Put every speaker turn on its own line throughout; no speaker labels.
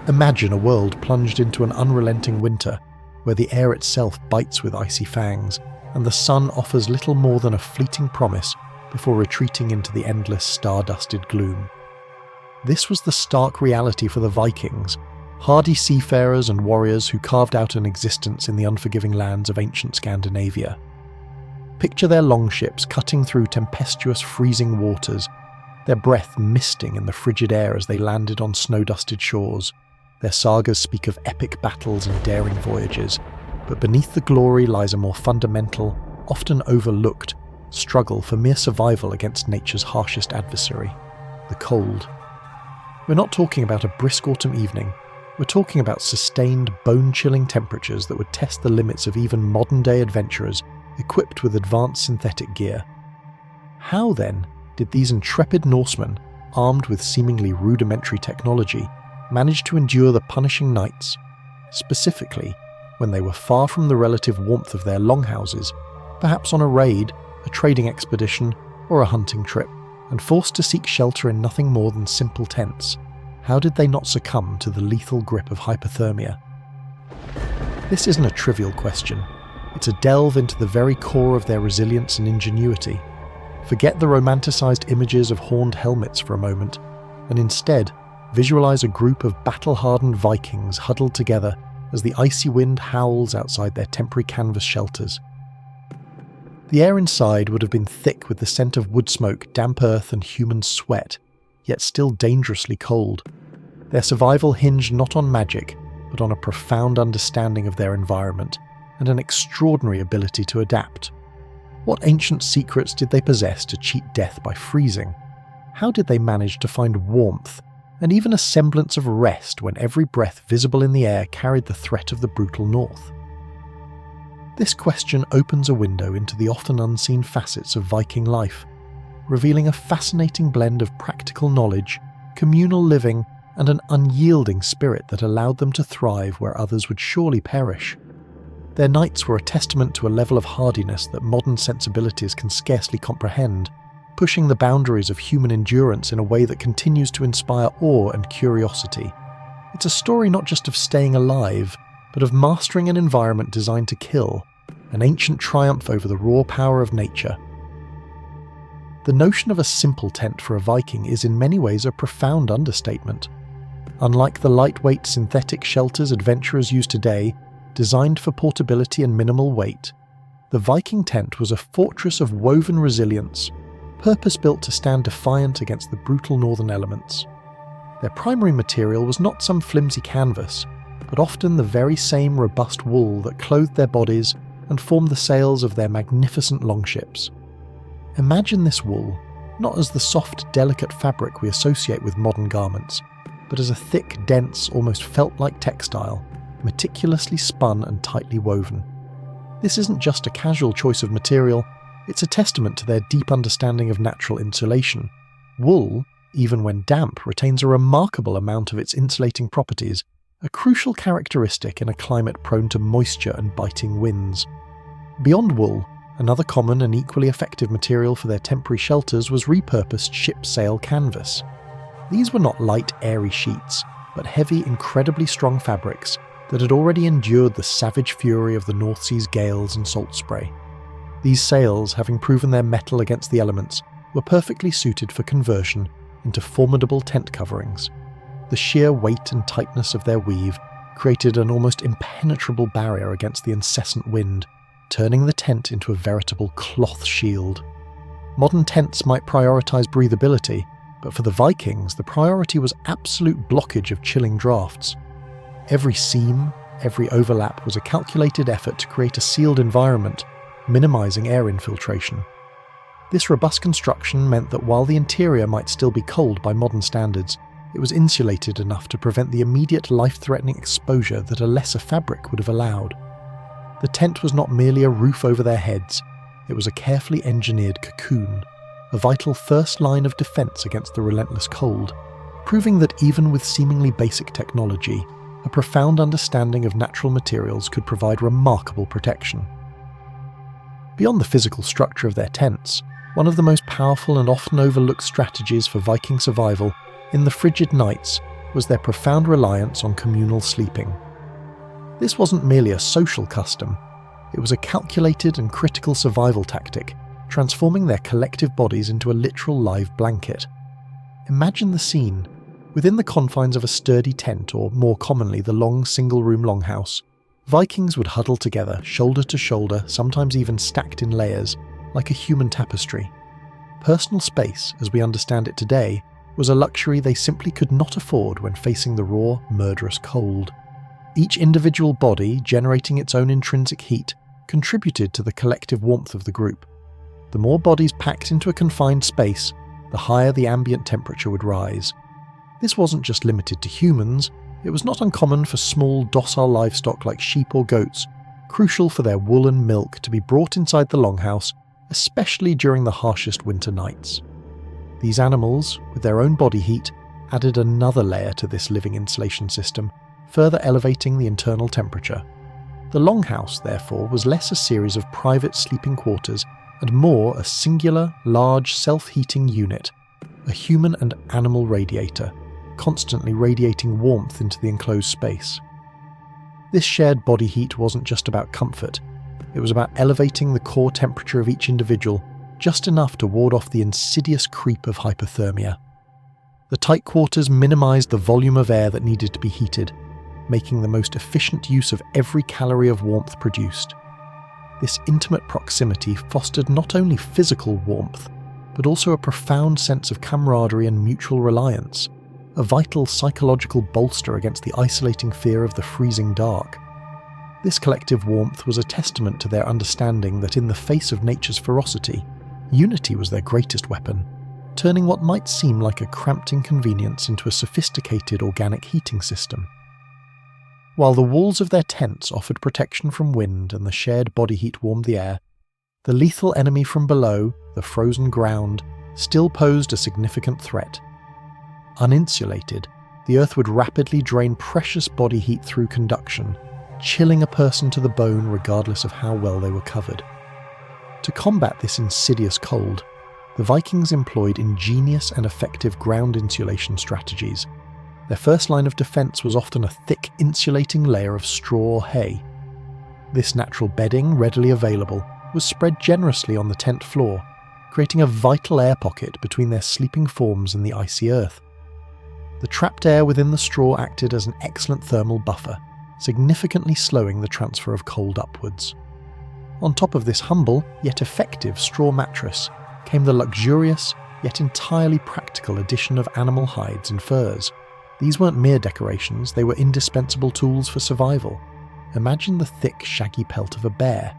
Imagine a world plunged into an unrelenting winter, where the air itself bites with icy fangs, and the sun offers little more than a fleeting promise before retreating into the endless star-dusted gloom. This was the stark reality for the Vikings, hardy seafarers and warriors who carved out an existence in the unforgiving lands of ancient Scandinavia. Picture their longships cutting through tempestuous, freezing waters, their breath misting in the frigid air as they landed on snow-dusted shores. Their sagas speak of epic battles and daring voyages, but beneath the glory lies a more fundamental, often overlooked, struggle for mere survival against nature's harshest adversary, the cold. We're not talking about a brisk autumn evening. We're talking about sustained, bone-chilling temperatures that would test the limits of even modern-day adventurers equipped with advanced synthetic gear. How, then, did these intrepid Norsemen, armed with seemingly rudimentary technology, manage to endure the punishing nights, specifically when they were far from the relative warmth of their longhouses, perhaps on a raid, a trading expedition, or a hunting trip, and forced to seek shelter in nothing more than simple tents? How did they not succumb to the lethal grip of hypothermia? This isn't a trivial question. It's a delve into the very core of their resilience and ingenuity. Forget the romanticized images of horned helmets for a moment, and instead visualize a group of battle-hardened Vikings huddled together as the icy wind howls outside their temporary canvas shelters. The air inside would have been thick with the scent of wood smoke, damp earth, and human sweat, yet still dangerously cold. Their survival hinged not on magic, but on a profound understanding of their environment and an extraordinary ability to adapt. What ancient secrets did they possess to cheat death by freezing? How did they manage to find warmth and even a semblance of rest when every breath visible in the air carried the threat of the brutal north? This question opens a window into the often unseen facets of Viking life, revealing a fascinating blend of practical knowledge, communal living, and an unyielding spirit that allowed them to thrive where others would surely perish. Their nights were a testament to a level of hardiness that modern sensibilities can scarcely comprehend, pushing the boundaries of human endurance in a way that continues to inspire awe and curiosity. It's a story not just of staying alive, but of mastering an environment designed to kill, an ancient triumph over the raw power of nature. The notion of a simple tent for a Viking is in many ways a profound understatement. Unlike the lightweight synthetic shelters adventurers use today, designed for portability and minimal weight, the Viking tent was a fortress of woven resilience, purpose-built to stand defiant against the brutal northern elements. Their primary material was not some flimsy canvas, but often the very same robust wool that clothed their bodies and formed the sails of their magnificent longships. Imagine this wool, not as the soft, delicate fabric we associate with modern garments, but as a thick, dense, almost felt-like textile, meticulously spun and tightly woven. This isn't just a casual choice of material, it's a testament to their deep understanding of natural insulation. Wool, even when damp, retains a remarkable amount of its insulating properties, a crucial characteristic in a climate prone to moisture and biting winds. Beyond wool, another common and equally effective material for their temporary shelters was repurposed ship sail canvas. These were not light, airy sheets, but heavy, incredibly strong fabrics that had already endured the savage fury of the North Sea's gales and salt spray. These sails, having proven their mettle against the elements, were perfectly suited for conversion into formidable tent coverings. The sheer weight and tightness of their weave created an almost impenetrable barrier against the incessant wind, turning the tent into a veritable cloth shield. Modern tents might prioritize breathability, but for the Vikings, the priority was absolute blockage of chilling drafts. Every seam, every overlap was a calculated effort to create a sealed environment, minimizing air infiltration. This robust construction meant that while the interior might still be cold by modern standards, it was insulated enough to prevent the immediate life-threatening exposure that a lesser fabric would have allowed. The tent was not merely a roof over their heads, it was a carefully engineered cocoon, a vital first line of defense against the relentless cold, proving that even with seemingly basic technology, a profound understanding of natural materials could provide remarkable protection. Beyond the physical structure of their tents, one of the most powerful and often overlooked strategies for Viking survival in the frigid nights was their profound reliance on communal sleeping. This wasn't merely a social custom, it was a calculated and critical survival tactic, transforming their collective bodies into a literal live blanket. Imagine the scene. Within the confines of a sturdy tent, or more commonly the long single-room longhouse, Vikings would huddle together, shoulder to shoulder, sometimes even stacked in layers, like a human tapestry. Personal space, as we understand it today, was a luxury they simply could not afford when facing the raw, murderous cold. Each individual body, generating its own intrinsic heat, contributed to the collective warmth of the group. The more bodies packed into a confined space, the higher the ambient temperature would rise. This wasn't just limited to humans, it was not uncommon for small, docile livestock like sheep or goats, crucial for their wool and milk, to be brought inside the longhouse, especially during the harshest winter nights. These animals, with their own body heat, added another layer to this living insulation system, further elevating the internal temperature. The longhouse, therefore, was less a series of private sleeping quarters and more a singular, large, self-heating unit, a human and animal radiator, constantly radiating warmth into the enclosed space. This shared body heat wasn't just about comfort, it was about elevating the core temperature of each individual just enough to ward off the insidious creep of hypothermia. The tight quarters minimised the volume of air that needed to be heated, making the most efficient use of every calorie of warmth produced. This intimate proximity fostered not only physical warmth, but also a profound sense of camaraderie and mutual reliance, a vital psychological bolster against the isolating fear of the freezing dark. This collective warmth was a testament to their understanding that in the face of nature's ferocity, unity was their greatest weapon, turning what might seem like a cramped inconvenience into a sophisticated organic heating system. While the walls of their tents offered protection from wind and the shared body heat warmed the air, the lethal enemy from below, the frozen ground, still posed a significant threat. Uninsulated, the earth would rapidly drain precious body heat through conduction, chilling a person to the bone regardless of how well they were covered. To combat this insidious cold, the Vikings employed ingenious and effective ground insulation strategies. Their first line of defence was often a thick insulating layer of straw or hay. This natural bedding, readily available, was spread generously on the tent floor, creating a vital air pocket between their sleeping forms and the icy earth. The trapped air within the straw acted as an excellent thermal buffer, significantly slowing the transfer of cold upwards. On top of this humble, yet effective straw mattress, came the luxurious, yet entirely practical addition of animal hides and furs. These weren't mere decorations, they were indispensable tools for survival. Imagine the thick, shaggy pelt of a bear,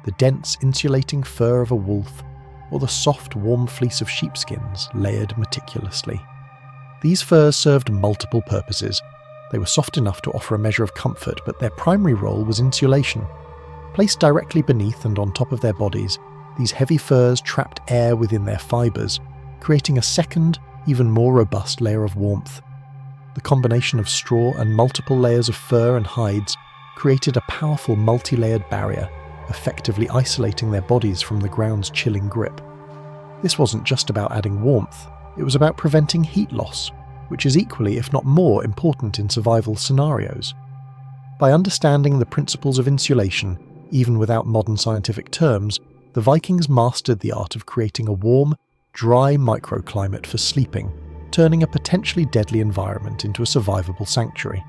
the dense, insulating fur of a wolf, or the soft, warm fleece of sheepskins layered meticulously. These furs served multiple purposes. They were soft enough to offer a measure of comfort, but their primary role was insulation. Placed directly beneath and on top of their bodies, these heavy furs trapped air within their fibres, creating a second, even more robust layer of warmth. The combination of straw and multiple layers of fur and hides created a powerful multi-layered barrier, effectively isolating their bodies from the ground's chilling grip. This wasn't just about adding warmth, it was about preventing heat loss, which is equally, if not more, important in survival scenarios. By understanding the principles of insulation, even without modern scientific terms, the Vikings mastered the art of creating a warm, dry microclimate for sleeping, turning a potentially deadly environment into a survivable sanctuary.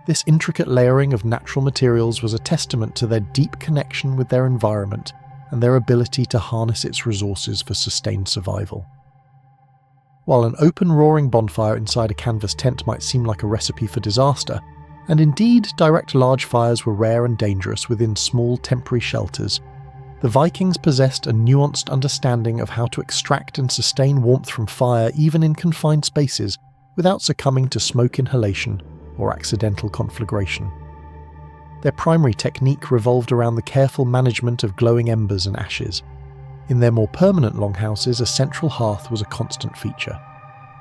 This intricate layering of natural materials was a testament to their deep connection with their environment and their ability to harness its resources for sustained survival. While an open roaring bonfire inside a canvas tent might seem like a recipe for disaster, and indeed direct large fires were rare and dangerous within small temporary shelters, the Vikings possessed a nuanced understanding of how to extract and sustain warmth from fire even in confined spaces without succumbing to smoke inhalation or accidental conflagration. Their primary technique revolved around the careful management of glowing embers and ashes. In their more permanent longhouses, a central hearth was a constant feature.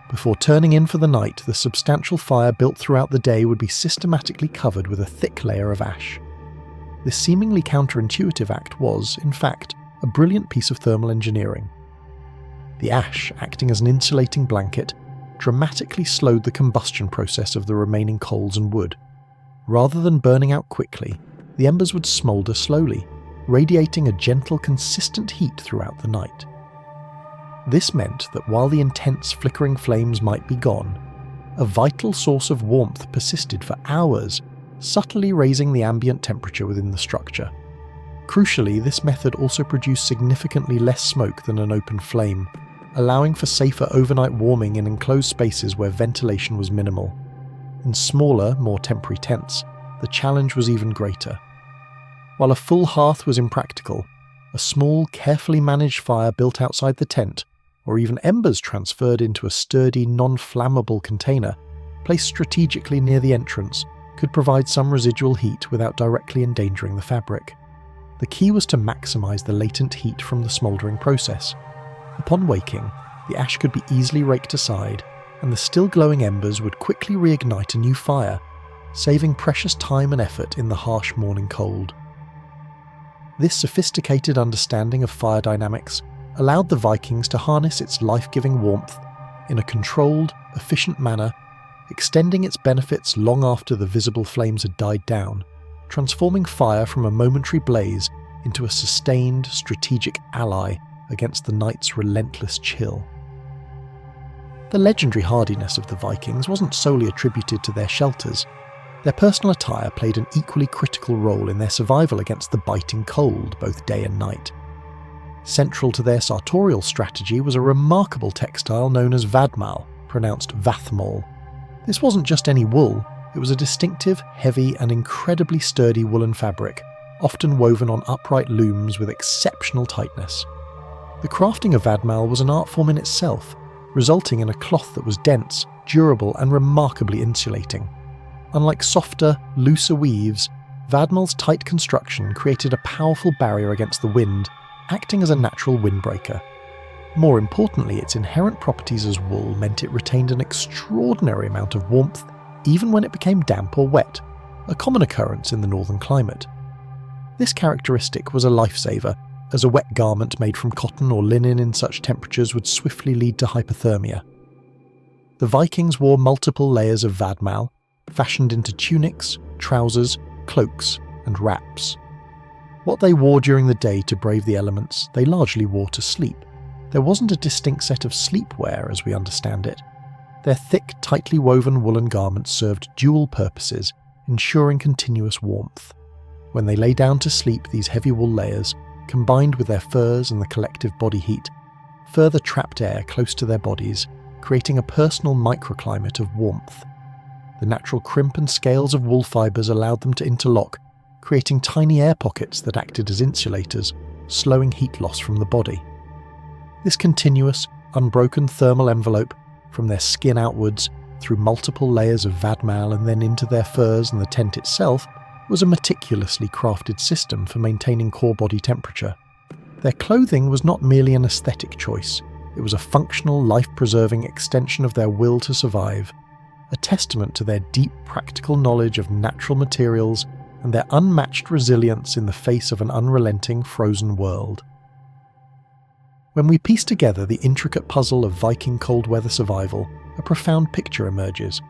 Before turning in for the night, the substantial fire built throughout the day would be systematically covered with a thick layer of ash. This seemingly counterintuitive act was, in fact, a brilliant piece of thermal engineering. The ash, acting as an insulating blanket, dramatically slowed the combustion process of the remaining coals and wood. Rather than burning out quickly, the embers would smoulder slowly, radiating a gentle, consistent heat throughout the night. This meant that while the intense flickering flames might be gone, a vital source of warmth persisted for hours, subtly raising the ambient temperature within the structure. Crucially, this method also produced significantly less smoke than an open flame, allowing for safer overnight warming in enclosed spaces where ventilation was minimal. In smaller, more temporary tents, the challenge was even greater. While a full hearth was impractical, a small, carefully managed fire built outside the tent, or even embers transferred into a sturdy, non-flammable container, placed strategically near the entrance, could provide some residual heat without directly endangering the fabric. The key was to maximize the latent heat from the smouldering process. Upon waking, the ash could be easily raked aside, and the still glowing embers would quickly reignite a new fire, saving precious time and effort in the harsh morning cold. This sophisticated understanding of fire dynamics allowed the Vikings to harness its life-giving warmth in a controlled, efficient manner, extending its benefits long after the visible flames had died down, transforming fire from a momentary blaze into a sustained, strategic ally against the night's relentless chill. The legendary hardiness of the Vikings wasn't solely attributed to their shelters. Their personal attire played an equally critical role in their survival against the biting cold, both day and night. Central to their sartorial strategy was a remarkable textile known as vadmal, pronounced vathmal. This wasn't just any wool, it was a distinctive, heavy and incredibly sturdy woolen fabric, often woven on upright looms with exceptional tightness. The crafting of vadmal was an art form in itself, resulting in a cloth that was dense, durable and remarkably insulating. Unlike softer, looser weaves, vadmal's tight construction created a powerful barrier against the wind, acting as a natural windbreaker. More importantly, its inherent properties as wool meant it retained an extraordinary amount of warmth even when it became damp or wet, a common occurrence in the northern climate. This characteristic was a lifesaver, as a wet garment made from cotton or linen in such temperatures would swiftly lead to hypothermia. The Vikings wore multiple layers of vadmal, fashioned into tunics, trousers, cloaks, and wraps. What they wore during the day to brave the elements, they largely wore to sleep. There wasn't a distinct set of sleepwear as we understand it. Their thick, tightly woven woolen garments served dual purposes, ensuring continuous warmth. When they lay down to sleep, these heavy wool layers, combined with their furs and the collective body heat, further trapped air close to their bodies, creating a personal microclimate of warmth. The natural crimp and scales of wool fibres allowed them to interlock, creating tiny air pockets that acted as insulators, slowing heat loss from the body. This continuous, unbroken thermal envelope, from their skin outwards, through multiple layers of vadmal and then into their furs and the tent itself, was a meticulously crafted system for maintaining core body temperature. Their clothing was not merely an aesthetic choice, it was a functional, life-preserving extension of their will to survive, a testament to their deep practical knowledge of natural materials and their unmatched resilience in the face of an unrelenting frozen world. When we piece together the intricate puzzle of Viking cold weather survival, a profound picture emerges.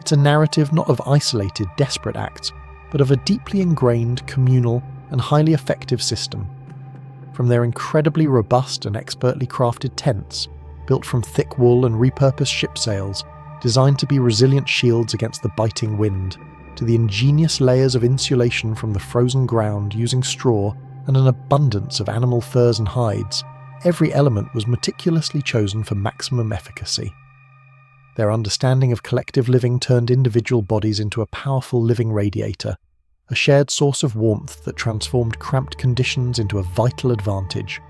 It's a narrative not of isolated, desperate acts, but of a deeply ingrained, communal, and highly effective system. From their incredibly robust and expertly crafted tents, built from thick wool and repurposed ship sails, designed to be resilient shields against the biting wind, to the ingenious layers of insulation from the frozen ground using straw and an abundance of animal furs and hides, every element was meticulously chosen for maximum efficacy. Their understanding of collective living turned individual bodies into a powerful living radiator, a shared source of warmth that transformed cramped conditions into a vital advantage.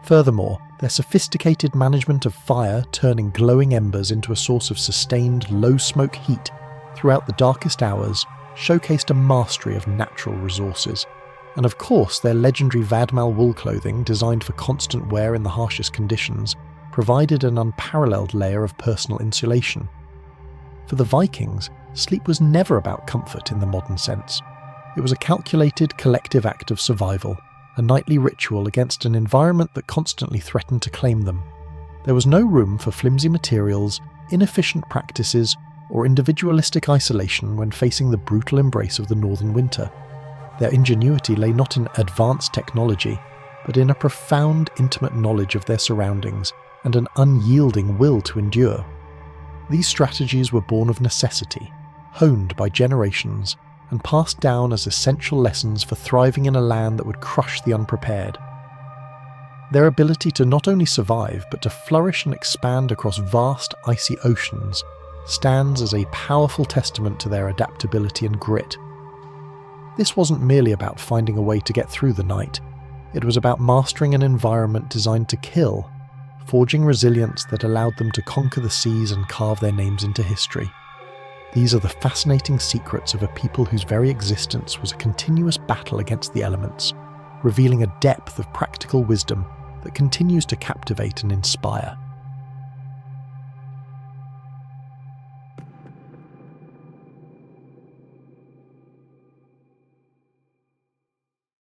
Furthermore, their sophisticated management of fire, turning glowing embers into a source of sustained, low-smoke heat throughout the darkest hours, showcased a mastery of natural resources. And of course, their legendary vadmal wool clothing, designed for constant wear in the harshest conditions, provided an unparalleled layer of personal insulation. For the Vikings, sleep was never about comfort in the modern sense. It was a calculated, collective act of survival, a nightly ritual against an environment that constantly threatened to claim them. There was no room for flimsy materials, inefficient practices, or individualistic isolation when facing the brutal embrace of the northern winter. Their ingenuity lay not in advanced technology, but in a profound, intimate knowledge of their surroundings and an unyielding will to endure. These strategies were born of necessity, honed by generations, and passed down as essential lessons for thriving in a land that would crush the unprepared. Their ability to not only survive, but to flourish and expand across vast, icy oceans stands as a powerful testament to their adaptability and grit. This wasn't merely about finding a way to get through the night. It was about mastering an environment designed to kill, forging resilience that allowed them to conquer the seas and carve their names into history. These are the fascinating secrets of a people whose very existence was a continuous battle against the elements, revealing a depth of practical wisdom that continues to captivate and inspire.